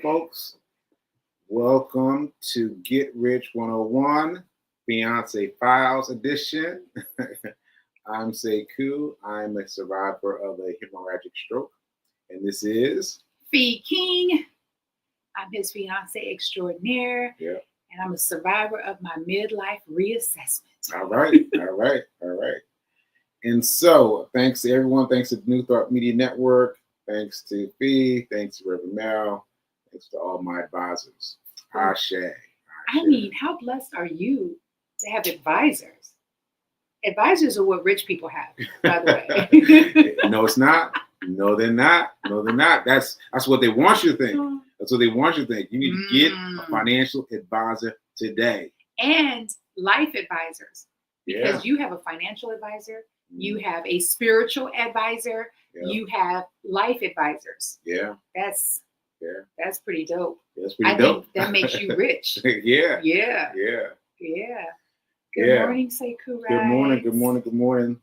right, folks. Welcome to Get Rich 101, Fiance Files edition. I'm Sekou. I'm a survivor of a hemorrhagic stroke. And this is Fee King. I'm his fiance extraordinaire. Yep. And I'm a survivor of my midlife reassessment. All right. And so, thanks to everyone. Thanks to the New Thought Media Network. Thanks to Fee. Thanks to Reverend Mel. Thanks to all my advisors. Ashe. I mean, how blessed are you to have advisors? Advisors are what rich people have, by the way. No, it's not. No, they're not. That's what they want you to think. That's what they want you to think. You need to get a financial advisor today. And life advisors. Because you have a financial advisor, you have a spiritual advisor, you have life advisors. Yeah. That's pretty dope. That's pretty dope. Think that makes you rich. Yeah. Good morning, Sekou. Good morning.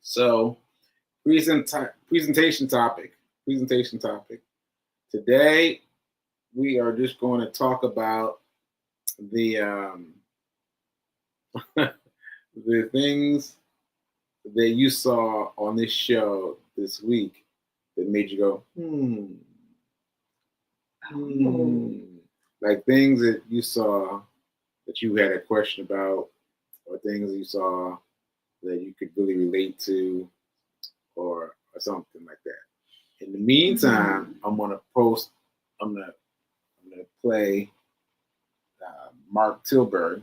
So, presentation topic. Today, we are just going to talk about the the things that you saw on this show this week that made you go, like things that you saw that you had a question about, or things that you saw that you could really relate to, or something like that. In the meantime, I'm gonna play Mark Tilbury.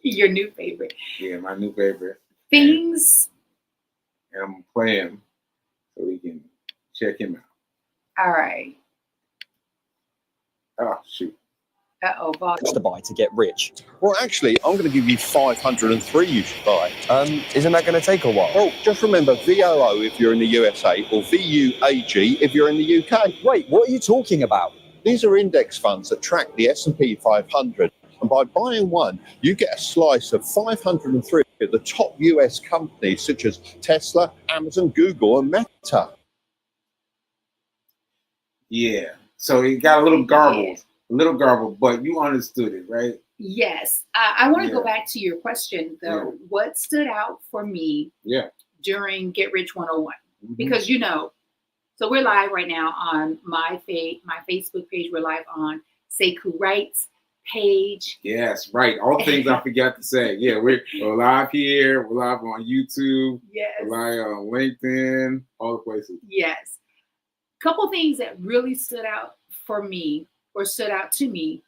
Your new favorite. Yeah, my new favorite. Things. And I'm gonna play him so we can check him out. All right. Oh, shoot. Bob. To buy to get rich. Well, actually, I'm going to give you 503 you should buy. Isn't that going to take a while? Well, just remember VOO if you're in the USA or VUAG if you're in the UK. Wait, what are you talking about? These are index funds that track the S&P 500. And by buying one, you get a slice of 503 of the top US companies such as Tesla, Amazon, Google, and Meta. Yeah. So it got a little garbled, but you understood it, right? Yes. I want to go back to your question, though. Yeah. What stood out for me during Get Rich 101? Because, so we're live right now on my Facebook page. We're live on Sekou Writes page. Yes, right. All the things I forgot to say. Yeah, we're live here. We're live on YouTube. Yes. We're live on LinkedIn. All the places. Yes. Couple things that really stood out to me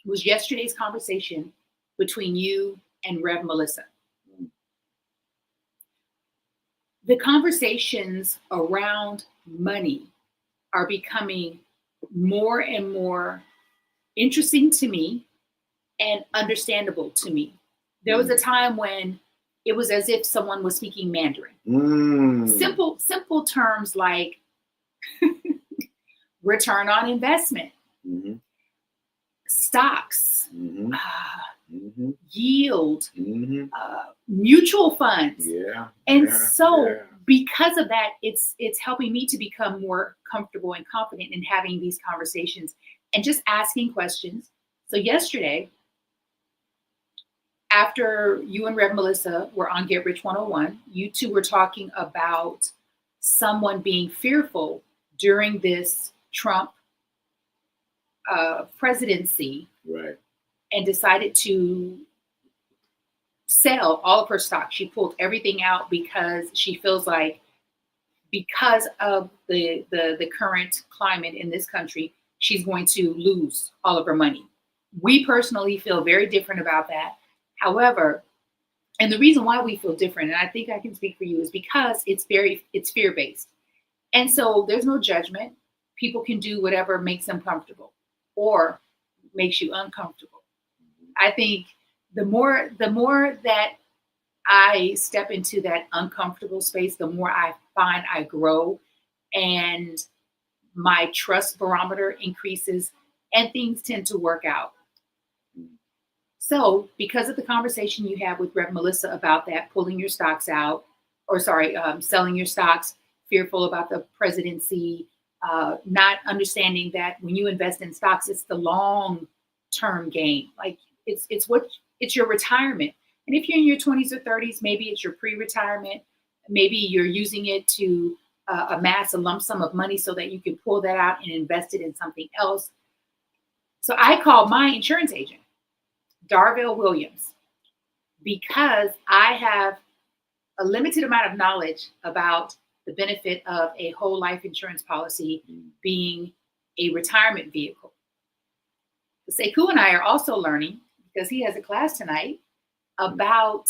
was yesterday's conversation between you and Rev Melissa. The conversations around money are becoming more and more interesting to me and understandable to me. There was a time when it was as if someone was speaking Mandarin. Simple terms like return on investment, stocks, yield, mutual funds. Because of that, it's helping me to become more comfortable and confident in having these conversations and just asking questions. So yesterday, after you and Rev Melissa were on Get Rich 101, you two were talking about someone being fearful during this Trump presidency, right? And decided to sell all of her stock. She pulled everything out because she feels like because of the current climate in this country, she's going to lose all of her money. We personally feel very different about that. However, and the reason why we feel different, and I think I can speak for you, is because it's fear-based. And so there's no judgment. People can do whatever makes them comfortable or makes you uncomfortable. I think the more that I step into that uncomfortable space, the more I find I grow and my trust barometer increases and things tend to work out. So because of the conversation you had with Rev Melissa about that, pulling your stocks out, selling your stocks, fearful about the presidency, not understanding that when you invest in stocks, it's the long term gain. Like it's your retirement. And if you're in your 20s or 30s, maybe it's your pre-retirement. Maybe you're using it to amass a lump sum of money so that you can pull that out and invest it in something else. So I called my insurance agent, Darville Williams, because I have a limited amount of knowledge about the benefit of a whole life insurance policy being a retirement vehicle. Sekou and I are also learning, because he has a class tonight, about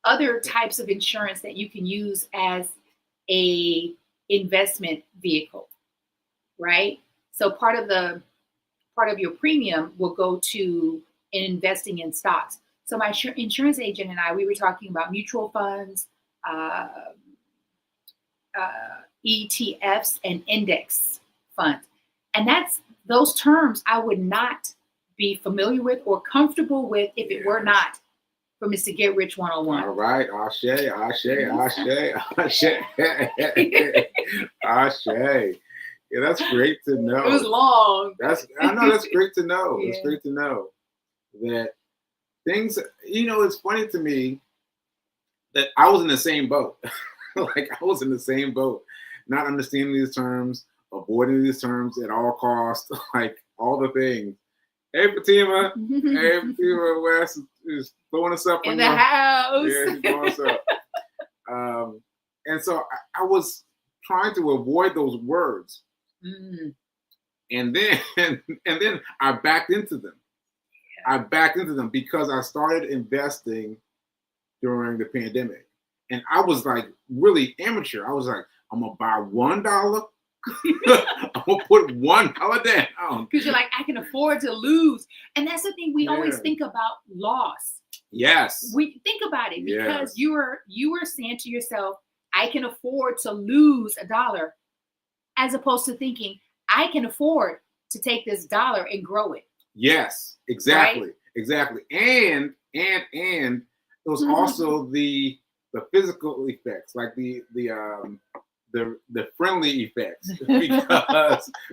other types of insurance that you can use as a investment vehicle, right? So part of your premium will go to investing in stocks. So my insurance agent and I, we were talking about mutual funds, ETFs, and index funds. And those terms I would not be familiar with or comfortable with if it were not for Mr. Get Rich 101. All right, Ashe. Yeah, that's great to know. It was long. I know that's great to know. Yeah. It's great to know that things, it's funny to me that I was in the same boat. Like I was in the same boat, not understanding these terms, avoiding these terms at all costs, like all the things. Hey, Fatima. Hey, Fatima West is throwing us up in the house. Yeah, she's throwing us up. And so I was trying to avoid those words. Mm. And then I backed into them. Yeah. I backed into them because I started investing during the pandemic. And I was like really amateur. I was like, I'm going to buy $1. I'm going to put $1 down. Because you're like, I can afford to lose. And that's the thing. We always think about loss. Yes. We think about it because you were saying to yourself, I can afford to lose $1, as opposed to thinking, I can afford to take this $1 and grow it. Yes, exactly. Right? Exactly. And it was also the physical effects, like the friendly effects,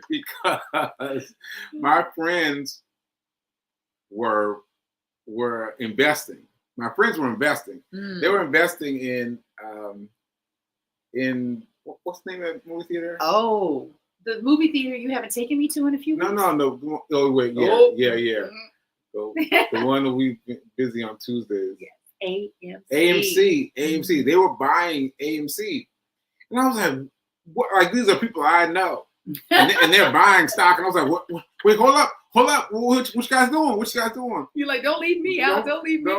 because my friends were investing. My friends were investing. They were investing in what's the name of that movie theater? Oh, the movie theater you haven't taken me to in a few weeks? No. Oh wait, yeah. Mm-hmm. So, the one that we've been busy on Tuesdays. Yes. AMC. Mm-hmm. They were buying AMC, and I was like, "What? Like these are people I know, and they're buying stock." And I was like, "What? Wait, hold up! Which guy's doing? Which guy's doing?" You're like, "Don't leave me out! Don't leave me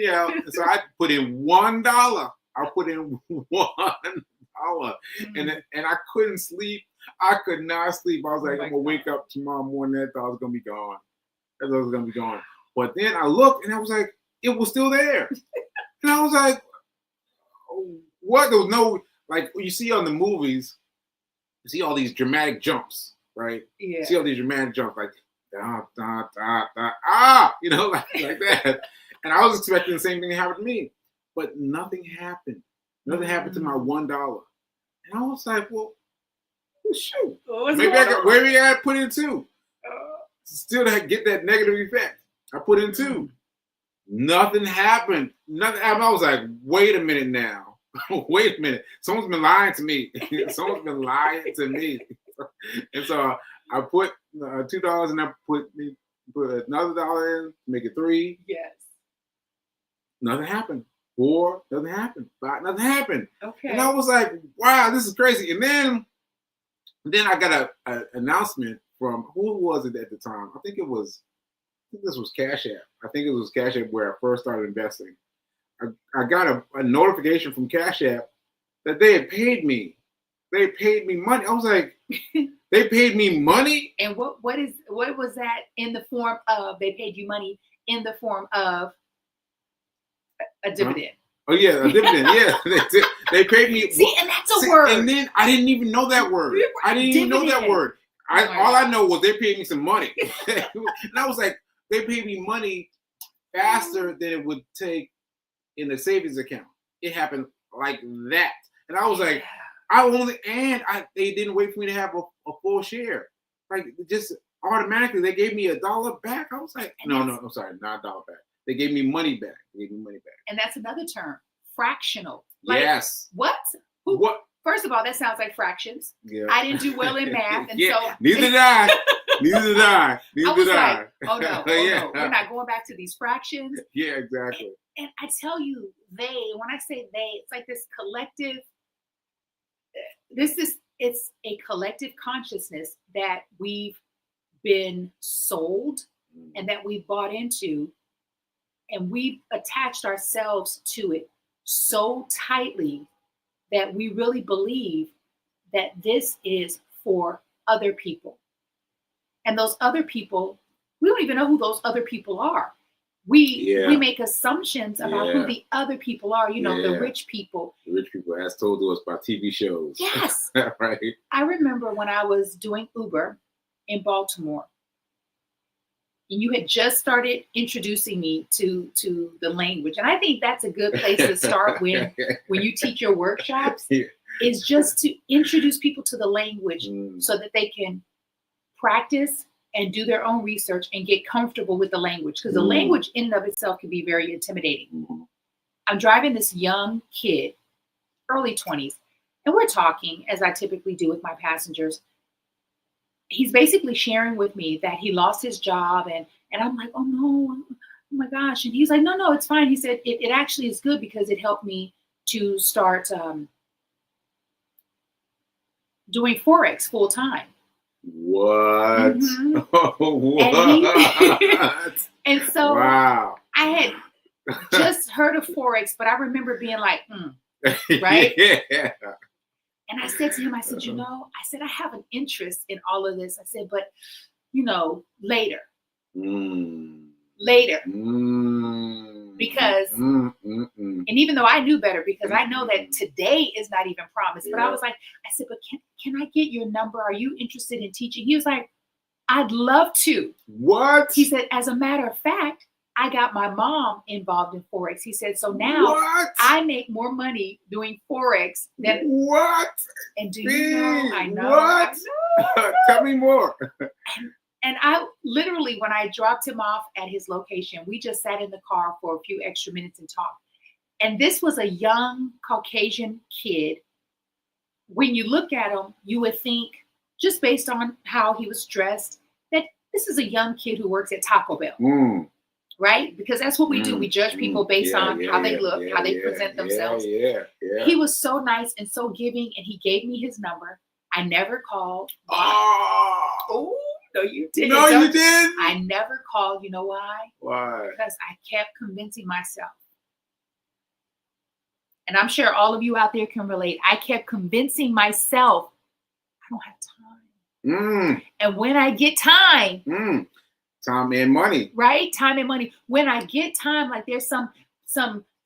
out!" And so I put in $1. I put in $1, and I couldn't sleep. I could not sleep. I was like, I'm gonna wake up tomorrow morning. I thought I was gonna be gone. But then I looked, and I was like, it was still there. And I was like, what? There was no, like you see on the movies, you see all these dramatic jumps, right? Yeah. You see all these dramatic jumps, like like that. And I was expecting the same thing to happen to me, but nothing happened. Nothing happened to my $1. And I was like, well, shoot. Maybe I got to put in 2. Still to get that negative effect. I put in 2. Nothing happened. I was like, wait a minute now. Wait a minute. Someone's been lying to me. And so I put $2 and I put another $1 in to make it 3. Yes. Nothing happened. 4, nothing happened. 5, nothing happened. Okay. And I was like, wow, this is crazy. And then I got an announcement from, who was it at the time? I think this was Cash App. I think it was Cash App where I first started investing. I got a notification from Cash App that they had paid me. They paid me money. I was like, they paid me money? And what was that in the form of? They paid you money in the form of a dividend. Oh yeah, a dividend. Yeah, they paid me. See, and that's a word. And then I didn't even know that word. All I know was they paid me some money, and I was like, they paid me money faster than it would take in a savings account. It happened like that, and I was like, They didn't wait for me to have a full share. Like just automatically, they gave me $1 back. I was like, And no, that's- I'm sorry, not $1 back. They gave me money back. And that's another term, fractional. Like, Yes. what? Who? What? First of all, that sounds like fractions. Yeah. I didn't do well in math, and Yeah. so Neither did I. Neither did I. I was like, I. oh no, Yeah. we're not going back to these fractions. Yeah, exactly. And I tell you, when I say they, it's like this collective. It's a collective consciousness that we've been sold and that we've bought into, and we've attached ourselves to it so tightly that we really believe that this is for other people. And those other people, we don't even know who those other people are. We make assumptions about who the other people are, the rich people. The rich people, as told to us by TV shows. Yes. Right. I remember when I was doing Uber in Baltimore, and you had just started introducing me to the language. And I think that's a good place to start when you teach your workshops, is just to introduce people to the language so that they can practice and do their own research and get comfortable with the language, because the language in and of itself can be very intimidating. I'm driving this young kid, early 20s, and we're talking, as I typically do with my passengers. He's basically sharing with me that he lost his job, and I'm like, oh no, oh my gosh. And he's like, no, it's fine. He said, it actually is good because it helped me to start doing Forex full time. What? Mhm. What? And so wow. I had just heard of Forex, but I remember being like, right? Yeah. And I said to him, I said, I have an interest in all of this. I said, but, later. Later. Because, and even though I knew better, because I know that today is not even promised, but I was like, I said, but can I get your number? Are you interested in teaching? He was like, I'd love to. What? He said, as a matter of fact, I got my mom involved in Forex. He said, so now I make more money doing Forex than what? And do you know? I know. What? I know. Tell me more. And I literally, when I dropped him off at his location, we just sat in the car for a few extra minutes and talked. And this was a young Caucasian kid. When you look at him, you would think, just based on how he was dressed, that this is a young kid who works at Taco Bell. Right? Because that's what we do. We judge people based on how they look, how they present themselves. He was so nice and so giving, and he gave me his number. I never called. Oh, no, you didn't. No, you didn't. I never called. You know why? Why? Because I kept convincing myself. And I'm sure all of you out there can relate. I kept convincing myself, I don't have time. And when I get time, time and money. Right? Time and money. When I get time, like there's some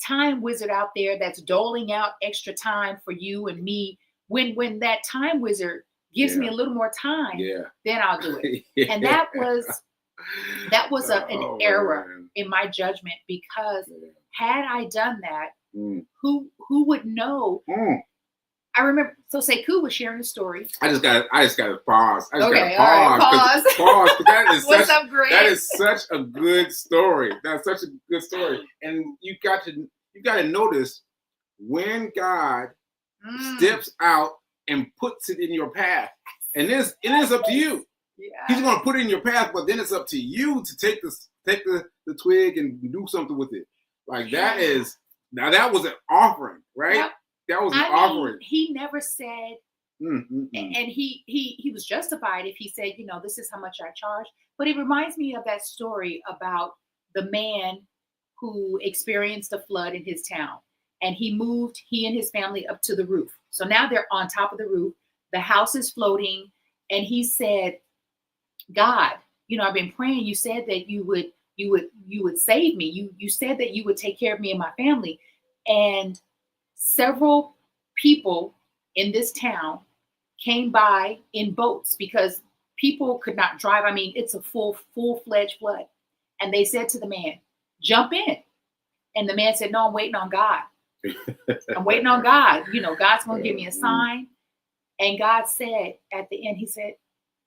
time wizard out there that's doling out extra time for you and me. When that time wizard gives me a little more time, then I'll do it. And that was an error in my judgment, because had I done that, who would know? I remember, so Sekou was sharing a story. I just got to pause. Okay, all right, pause. Pause. What's up, Greg? That is such a good story. That's such a good story. And you got to notice when God steps out and puts it in your path. And it is up to you. Yeah. He's going to put it in your path, but then it's up to you to take the twig and do something with it. Like that was an offering, right? Yep. That was an offering. He never said, and he was justified if he said, this is how much I charge. But it reminds me of that story about the man who experienced a flood in his town. And he and his family up to the roof. So now they're on top of the roof. The house is floating. And he said, God, I've been praying. You said that you would save me. You said that you would take care of me and my family. And several people in this town came by in boats because people could not drive. I mean, it's a full-fledged flood. And they said to the man, jump in. And the man said, no, I'm waiting on God. I'm waiting on God. God's going to give me a sign. And God said at the end, he said,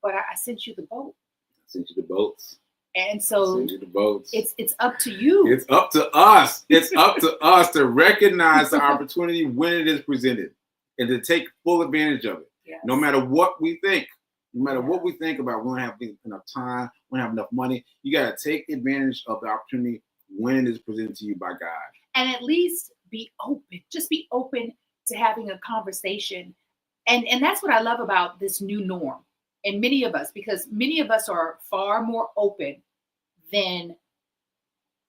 but I sent you the boat. I sent you the boats. And I so sent you the boats. it's up to you. It's up to us. It's up to us to recognize the opportunity when it is presented and to take full advantage of it. Yes. No matter what we think. No matter Yeah. what we think about, we don't have enough time, we don't have enough money. You got to take advantage of the opportunity when it is presented to you by God. And at least be open. Just be open to having a conversation. And that's what I love about this new norm. And many of us, because many of us are far more open than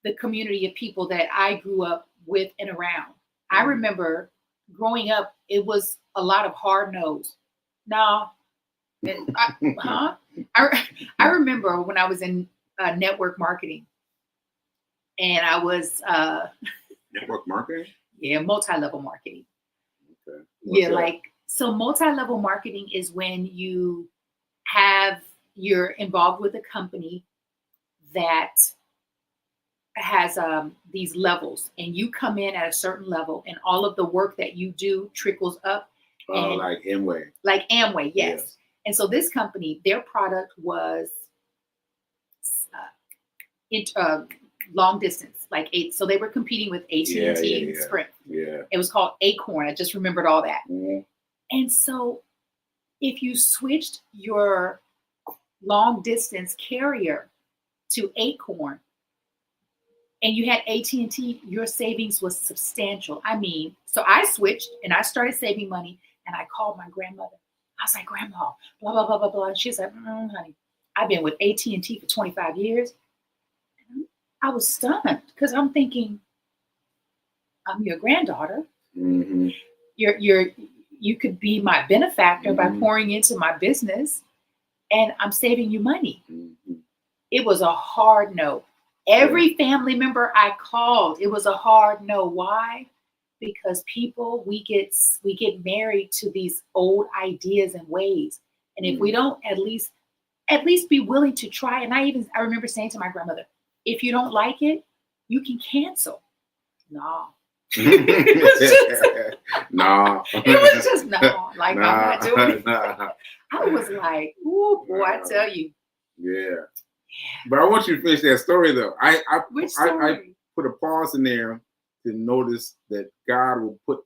the community of people that I grew up with and around. I remember growing up, it was a lot of hard nose. No. I remember when I was in network marketing, and I was Network marketing? multi-level marketing. Okay. So multi-level marketing is when you're involved with a company that has these levels, and you come in at a certain level, and all of the work that you do trickles up. And like Amway. Like Amway, yes. And so this company, their product was long distance, so they were competing with AT&T and Sprint. Yeah. It was called Acorn. I just remembered all that. Mm-hmm. And so if you switched your long distance carrier to Acorn and you had AT&T, your savings was substantial. I mean, so I switched and I started saving money, and I called my grandmother. I was like, Grandma, blah, blah, blah, blah, blah. And she's like, honey, I've been with AT&T for 25 years. I was stunned because I'm thinking, I'm your granddaughter. Mm-hmm. You could be my benefactor by pouring into my business, and I'm saving you money. Mm-hmm. It was a hard no. Every family member I called, it was a hard no. Why? Because people, we get married to these old ideas and ways. And if we don't at least be willing to try, and I remember saying to my grandmother, if you don't like it, you can cancel. No. It was just no. Like, nah, I'm not doing it. nah. I was like, ooh, boy, I tell you. Yeah. But I want you to finish that story though. Which story? I put a pause in there to notice that God will will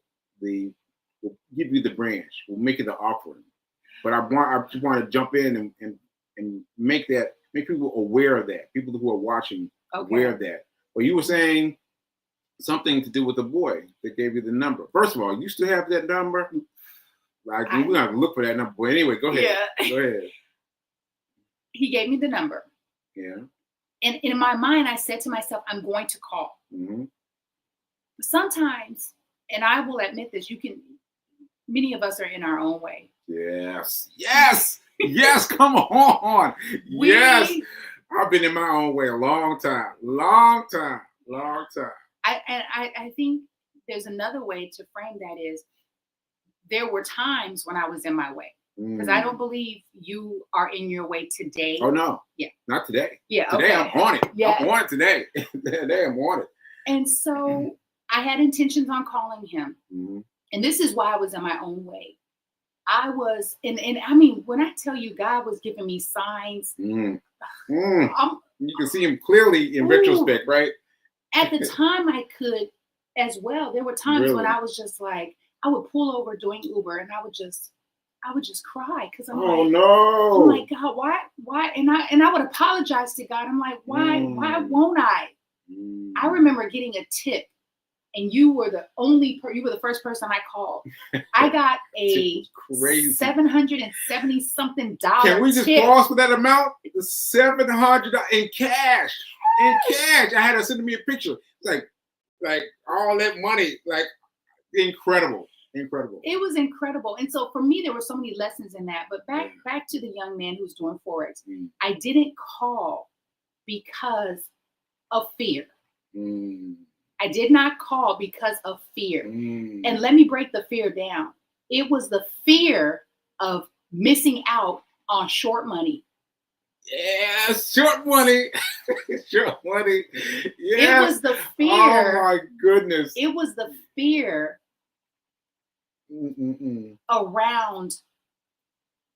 give you the branch, will make it the offering. But I just want to jump in and make people aware of that. People who are watching aware of that. Well, you were saying something to do with the boy that gave you the number. First of all, you still have that number? Like we're gonna look for that number. But anyway, go ahead. Yeah. Go ahead. He gave me the number. Yeah. And in my mind, I said to myself, I'm going to call. Mm-hmm. Sometimes, and I will admit this, many of us are in our own way. Yes. Come on. Yes. I've been in my own way a long time. I think there's another way to frame that is there were times when I was in my way. Because I don't believe you are in your way today. Oh no. Yeah. Not today. Yeah. Today I'm on it. Yeah. I'm on it today. Today I'm on it. And so I had intentions on calling him. Mm-hmm. And this is why I was in my own way. I was, and I mean, when I tell you God was giving me signs. You can see him clearly in retrospect, right? At the time I could as well. There were times when I was just like, I would pull over doing Uber and I would just cry because I'm like, no. Oh my God, why? And I would apologize to God. I'm like, why won't I? I remember getting a tip, and you were the first person I called. I got a crazy $770 something. Can we just pause for that amount? The $700 in cash. In cash. I had her send me a picture. It's like all that money, like incredible. It was incredible. And so for me, there were so many lessons in that. But back to the young man who's doing Forex. I didn't call because of fear. I did not call because of fear. And let me break the fear down. It was the fear of missing out on short money. Yeah, short money. Short money. Yeah. It was the fear. Oh my goodness. It was the fear around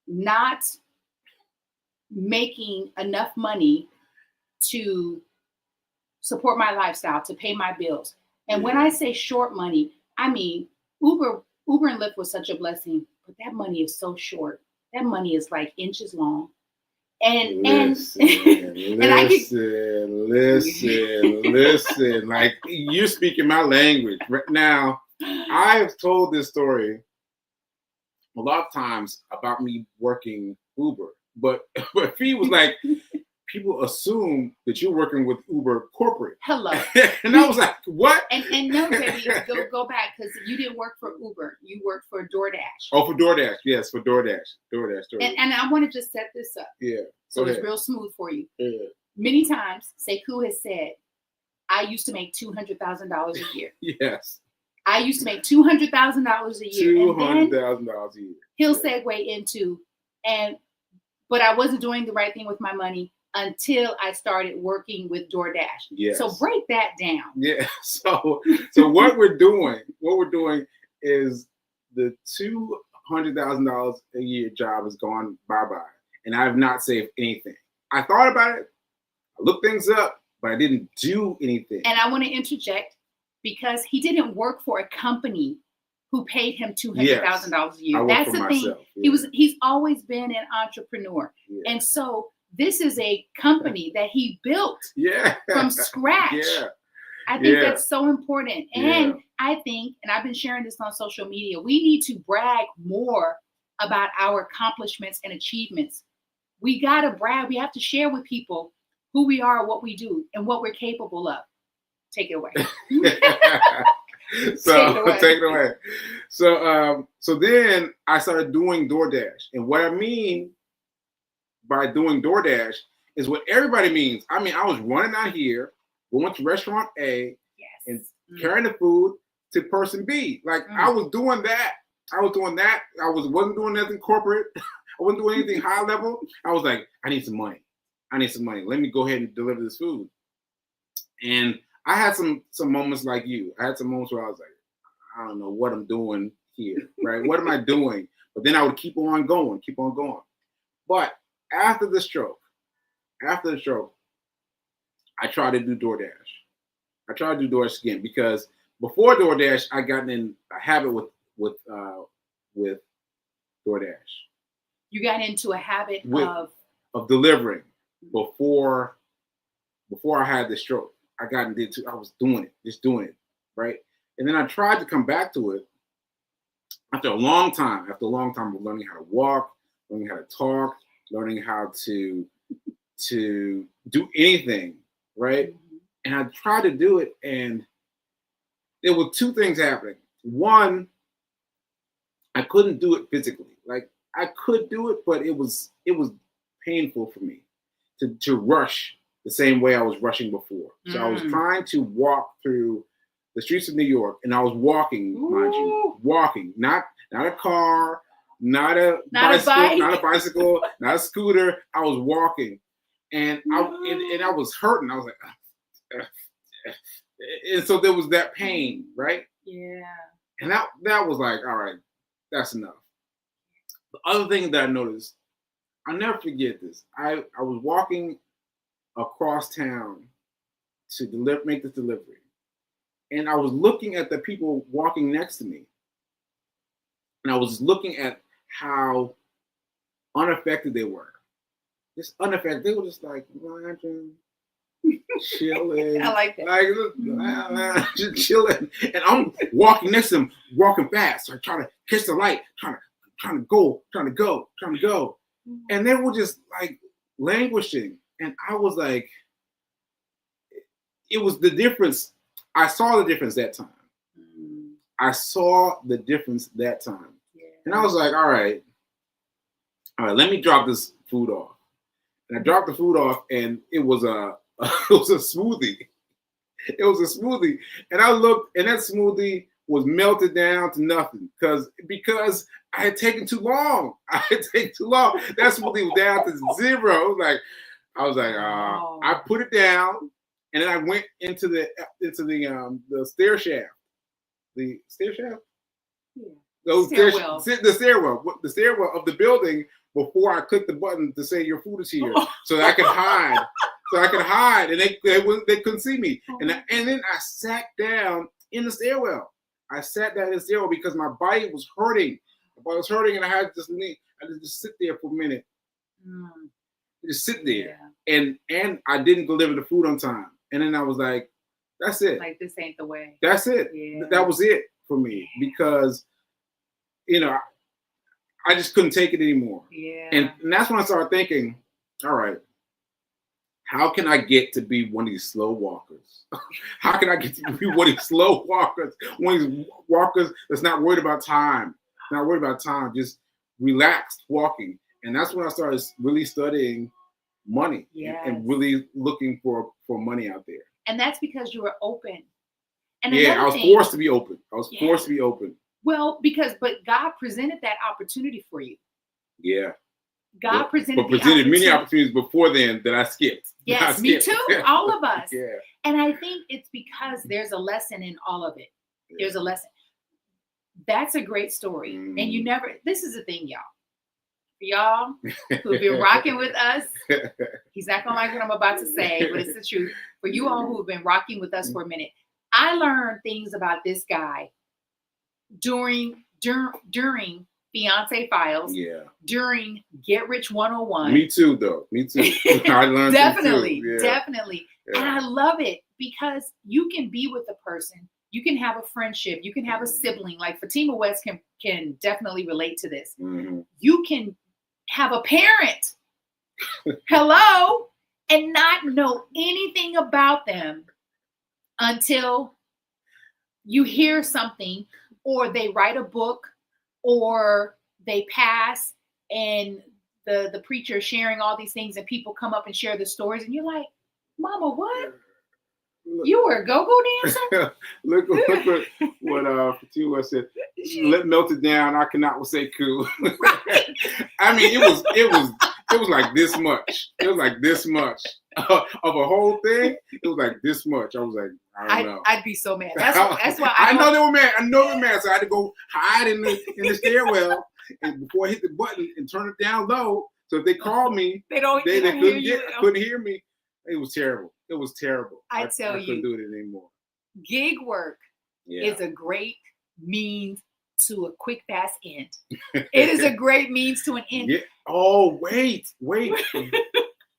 not making enough money to support my lifestyle, to pay my bills. And when I say short money, I mean Uber and Lyft was such a blessing, but that money is so short. That money is like inches long. And listen. Like, you're speaking my language right now. I've told this story a lot of times about me working Uber, but Fee was like, people assume that you're working with Uber corporate. Hello. And I was like, what? And no, baby, go back, because you didn't work for Uber. You worked for DoorDash. Oh, for DoorDash. Yes, for DoorDash. And I want to just set this up. Yeah. So it's real smooth for you. Yeah. Many times, Sekou has said, I used to make $200,000 a year. Yes. I used to make $200,000 a year. $200,000 a year. He'll segue into, but I wasn't doing the right thing with my money until I started working with DoorDash. Yes. So break that down. Yeah. So what we're doing is the $200,000 a year job is gone bye-bye. And I have not saved anything. I thought about it. I looked things up, but I didn't do anything. And I want to interject, because he didn't work for a company who paid him $200,000 a year. That's the thing. Yeah. He's always been an entrepreneur. Yeah. And so this is a company that he built from scratch. Yeah. I think that's so important. And I think, and I've been sharing this on social media, we need to brag more about our accomplishments and achievements. We got to brag. We have to share with people who we are, what we do, and what we're capable of. Take it away. Take it away. So then I started doing DoorDash. And what I mean by doing DoorDash is what everybody means. I mean, I was running out here, going to restaurant A, and carrying the food to person B. Like, I was doing that. I wasn't doing nothing corporate. I wasn't doing anything high level. I was like, I need some money. Let me go ahead and deliver this food. And I had some moments like you. I had some moments where I was like, I don't know what I'm doing here, right? What am I doing? But then I would keep on going. But after the stroke, I tried to do DoorDash. I tried to do DoorDash again, because before DoorDash, I got in a habit with DoorDash. You got into a habit of delivering before I had the stroke. I was doing it, right? And then I tried to come back to it after a long time of learning how to walk, learning how to talk, learning how to do anything, right? And I tried to do it, and there were two things happening. One, I couldn't do it physically. Like, I could do it, but it was painful for me to rush the same way I was rushing before. So I was trying to walk through the streets of New York, and I was walking, mind you, not a car, not a bicycle, not a scooter. I was walking, and I was hurting. I was like, and so there was that pain, right? Yeah. And that was like, all right, that's enough. The other thing that I noticed, I'll never forget this. I was walking across town to make this delivery, and I was looking at the people walking next to me, and I was looking at how unaffected they were. Just unaffected. They were just like watching, chilling. I like that. Just chilling. And I'm walking next to them, walking fast, so trying to catch the light, trying to go. And they were just like languishing. And I was like, it was the difference. I saw the difference that time. And I was like, all right, let me drop this food off. And I dropped the food off, and it was a smoothie. And I looked, and that smoothie was melted down to nothing because I had taken too long. That smoothie was down to zero. I was like, I put it down, and then I went into the stair shaft. The stair shaft? Yeah. The stairwell of the building before I clicked the button to say your food is here, so that I could hide. So I could hide, and they couldn't see me. And then I sat down in the stairwell. I sat down in the stairwell because my body was hurting. My body was hurting, and I had to just sit there for a minute. Just sit there. Yeah. And I didn't deliver the food on time. And then I was like, that's it. Like, this ain't the way. That's it. Yeah. That was it for me because, I just couldn't take it anymore. Yeah. And that's when I started thinking, all right, how can I get to be one of these slow walkers? How can I get to be one of these slow walkers? One of these walkers that's not worried about time. Not worried about time, just relaxed walking. And that's when I started really studying money and really looking for money out there. And that's because you were open. And I was forced to be open. I was forced to be open. Well, but God presented that opportunity for you. Yeah. God presented many opportunities before then that I skipped. Yes, me too. All of us. Yeah. And I think it's because there's a lesson in all of it. Yeah. There's a lesson. That's a great story. And this is the thing, y'all. For y'all who've been rocking with us, he's not gonna like what I'm about to say, but it's the truth. For you all who've been rocking with us for a minute, I learned things about this guy during Fiance Files, during Get Rich 101. Me too, though. Me too. I learned definitely. Yeah. And I love it because you can be with a person, you can have a friendship, you can have a sibling. Like Fatima West can definitely relate to this. Mm-hmm. You can have a parent, hello, and not know anything about them until you hear something, or they write a book, or they pass, and the preacher sharing all these things, and people come up and share the stories, and you're like, Mama, what? You were a go-go dancer? look what Fatima said. Let melt it down. I cannot say cool. Right. I mean, it was like this much. It was like this much of a whole thing. It was like this much. I was like, I don't know. I'd be so mad. That's why I know they were mad. I know they were mad. So I had to go hide in the stairwell and before I hit the button and turn it down low. So if they called me, they couldn't hear me. It was terrible. It was terrible. I couldn't do it anymore. Gig work is a great means to a quick, fast end. It is a great means to an end. Yeah. Oh, wait.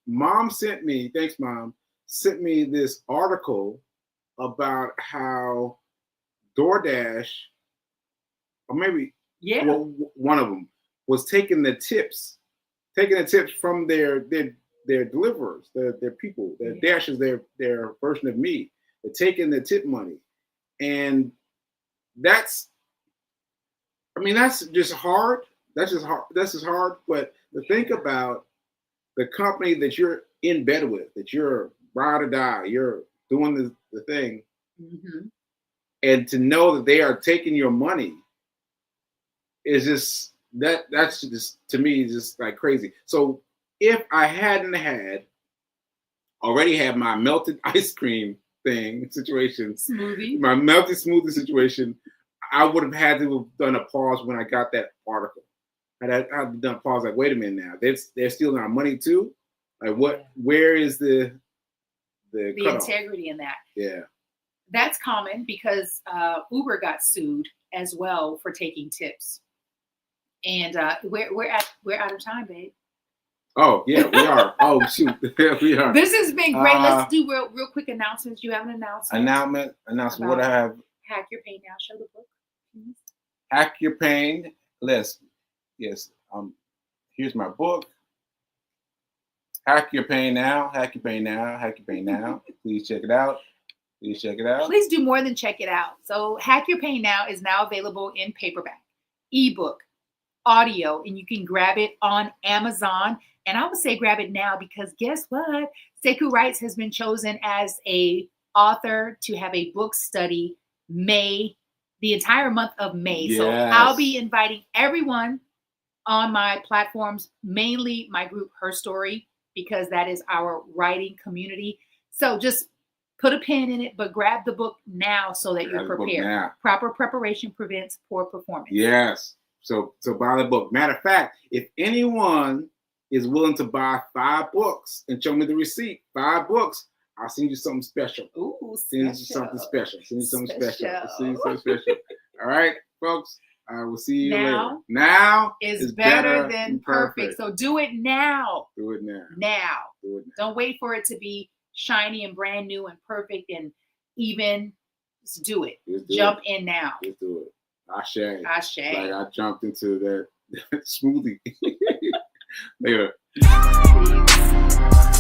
Mom sent me this article about how DoorDash, or maybe one of them, was taking the tips from their deliverers, their people, their Dash is their version of me. They're taking the tip money. And that's just hard. That's just hard. But to think about the company that you're in bed with, that you're ride or die, you're doing the thing, and to know that they are taking your money is just that's just, to me, just like crazy. So if I hadn't already had my melted ice cream my melted smoothie situation, I would have had to have done a pause when I got that article. I'd have done a pause, like, wait a minute now, they're stealing our money too? Like, what? Where is the integrity in that? Yeah. That's common because Uber got sued as well for taking tips. And we're out of time, babe. Oh, yeah, we are. Oh, shoot. We are. This has been great. Let's do real quick announcements. You have an announcement? Announcement. What I have? Hack Your Pain Now. Show the book, please. Hack Your Pain. Yes. Here's my book. Hack Your Pain Now. Hack Your Pain Now. Hack Your Pain Now. Please check it out. Please do more than check it out. So Hack Your Pain Now is now available in paperback, ebook, audio, and you can grab it on Amazon. And I would say grab it now because guess what? Sekou Writes has been chosen as a author to have a book study the entire month of May. Yes. So I'll be inviting everyone on my platforms, mainly my group, Her Story, because that is our writing community. So just put a pin in it, but grab the book now so that you're prepared. Proper preparation prevents poor performance. Yes. So buy the book. Matter of fact, if anyone is willing to buy 5 books and show me the receipt, 5 books, I'll send you something special. Ooh, Send you something special. Send you something special. Send you something special. All right, folks. I will see you later. Now is better than perfect. So do it now. Do it now. Now. Do it now. Don't wait for it to be shiny and brand new and perfect and even. Just do it. Jump in now. Just do it. Ashe. Ashe. Like I jumped into that smoothie. Later. Peace.